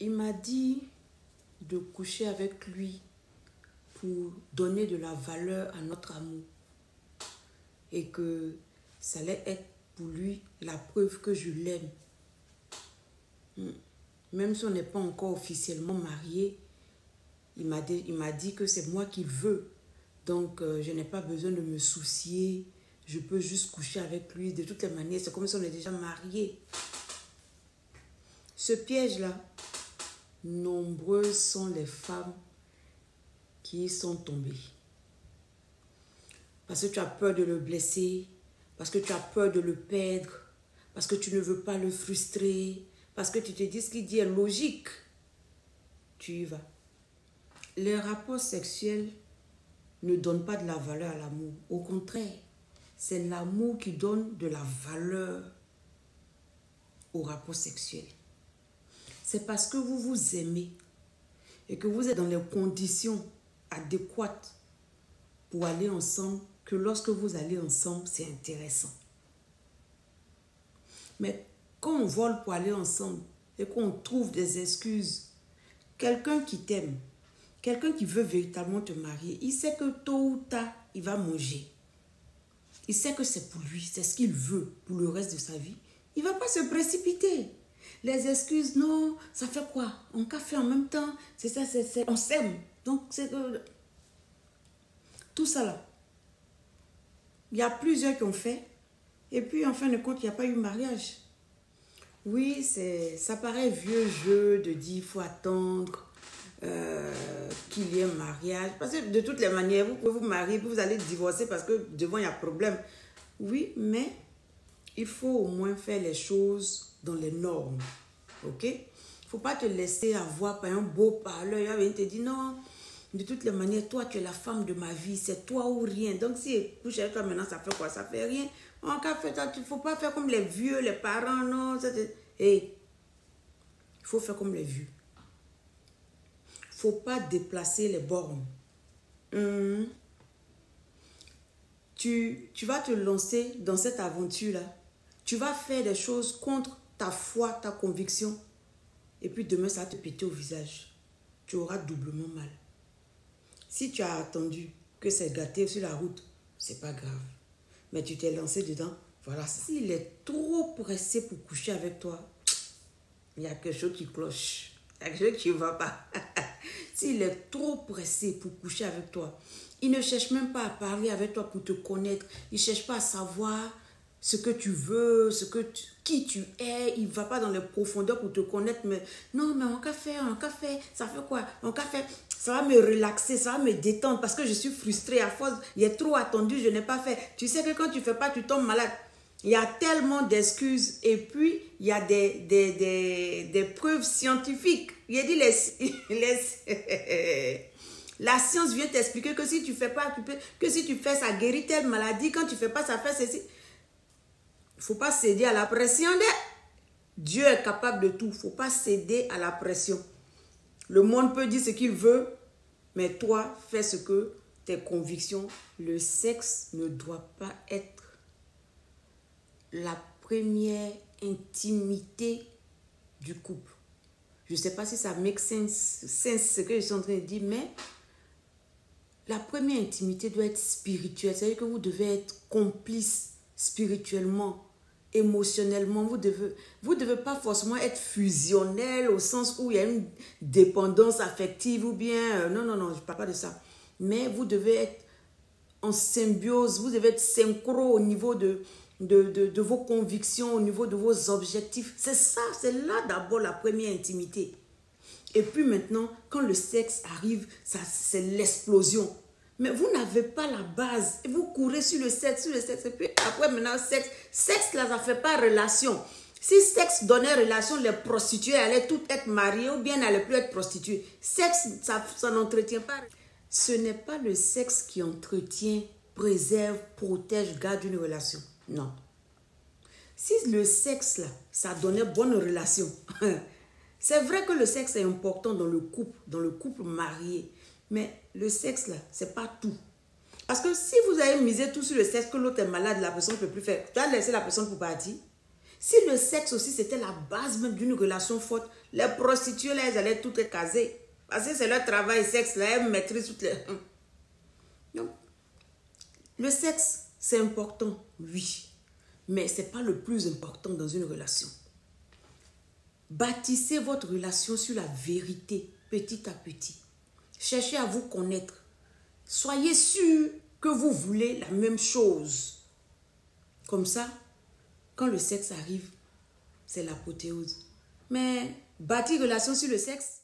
Il m'a dit de coucher avec lui pour donner de la valeur à notre amour. Et que ça allait être pour lui la preuve que je l'aime. Même si on n'est pas encore officiellement mariés, il m'a dit que c'est moi qu'il veut. Donc, je n'ai pas besoin de me soucier. Je peux juste coucher avec lui. De toutes les manières, c'est comme si on est déjà mariés. Ce piège-là, nombreuses sont les femmes qui y sont tombées. Parce que tu as peur de le blesser, parce que tu as peur de le perdre, parce que tu ne veux pas le frustrer, parce que tu te dis ce qu'il dit est logique. Tu y vas. Les rapports sexuels ne donnent pas de la valeur à l'amour. Au contraire, c'est l'amour qui donne de la valeur au rapport sexuel. C'est parce que vous vous aimez et que vous êtes dans les conditions adéquates pour aller ensemble que lorsque vous allez ensemble, c'est intéressant. Mais quand on vole pour aller ensemble et qu'on trouve des excuses, quelqu'un qui t'aime, quelqu'un qui veut véritablement te marier, il sait que tôt ou tard, il va manger. Il sait que c'est pour lui, c'est ce qu'il veut pour le reste de sa vie. Il ne va pas se précipiter. Les excuses, non, ça fait quoi? On fait en même temps, c'est ça, on s'aime. Donc, c'est tout ça là. Il y a plusieurs qui ont fait. Et puis, en fin de compte, il n'y a pas eu mariage. Oui, ça paraît vieux jeu de dire il faut attendre qu'il y ait un mariage. Parce que de toutes les manières, vous pouvez vous marier, vous allez divorcer parce que devant, il y a problème. Oui, mais il faut au moins faire les choses dans les normes. Ok? Il ne faut pas te laisser avoir par un beau parleur. Il va venir te dire non, de toutes les manières, toi, tu es la femme de ma vie. C'est toi ou rien. Donc, si il couche avec toi maintenant, ça fait quoi? Ça fait rien. En cas, il ne faut pas faire comme les vieux, les parents. Non, il faut faire comme les vieux. Il ne faut pas déplacer les bornes. Tu vas te lancer dans cette aventure-là. Tu vas faire des choses contre ta foi, ta conviction. Et puis demain, ça va te péter au visage. Tu auras doublement mal. Si tu as attendu que c'est gâté sur la route, c'est pas grave. Mais tu t'es lancé dedans. Voilà. S'il est trop pressé pour coucher avec toi, il y a quelque chose qui cloche. Il y a quelque chose qui ne va pas. S'il est trop pressé pour coucher avec toi, il ne cherche même pas à parler avec toi pour te connaître. Il ne cherche pas à savoir ce que tu veux, qui tu es. Il ne va pas dans les profondeurs pour te connaître. Mais non, mais on fait, ça fait quoi? Ça va me relaxer, ça va me détendre parce que je suis frustrée à force. Il est trop attendu, je n'ai pas fait. Tu sais que quand tu ne fais pas, tu tombes malade. Il y a tellement d'excuses et puis il y a des preuves scientifiques. Il a dit la science vient t'expliquer que si tu fais pas, que si tu fais, ça guérit telle maladie. Quand tu fais pas, ça fait ceci. Il ne faut pas céder à la pression. Dieu est capable de tout. Il ne faut pas céder à la pression. Le monde peut dire ce qu'il veut, mais toi, fais ce que tes convictions. Le sexe ne doit pas être la première intimité du couple. Je ne sais pas si ça make sense ce que je suis en train de dire, mais la première intimité doit être spirituelle. C'est-à-dire que vous devez être complice spirituellement, émotionnellement. Vous devez pas forcément être fusionnel au sens où il y a une dépendance affective ou bien... non, je ne parle pas de ça. Mais vous devez être en symbiose, vous devez être synchro au niveau de vos convictions, au niveau de vos objectifs. C'est ça, c'est là d'abord la première intimité. Et puis maintenant, quand le sexe arrive, c'est l'explosion. Mais vous n'avez pas la base. Et vous courez sur le sexe. Et puis après, maintenant, sexe là, ça ne fait pas relation. Si sexe donnait relation, les prostituées allaient toutes être mariées ou bien n'allaient plus être prostituées. Sexe, ça n'entretient pas. Ce n'est pas le sexe qui entretient, préserve, protège, garde une relation. Non. Si le sexe, là, ça donnait bonne relation, c'est vrai que le sexe est important dans le couple marié. Mais le sexe, là, c'est pas tout. Parce que si vous avez misé tout sur le sexe, que l'autre est malade, la personne ne peut plus faire, tu as laissé la personne pour partir. Si le sexe aussi, c'était la base même d'une relation forte, les prostituées, là, elles allaient toutes être casées. Parce que c'est leur travail, sexe, là, elles maîtrisent toutes les... Donc, le sexe, c'est important, oui. Mais ce n'est pas le plus important dans une relation. Bâtissez votre relation sur la vérité, petit à petit. Cherchez à vous connaître. Soyez sûr que vous voulez la même chose. Comme ça, quand le sexe arrive, c'est l'apothéose. Mais bâtir relation sur le sexe,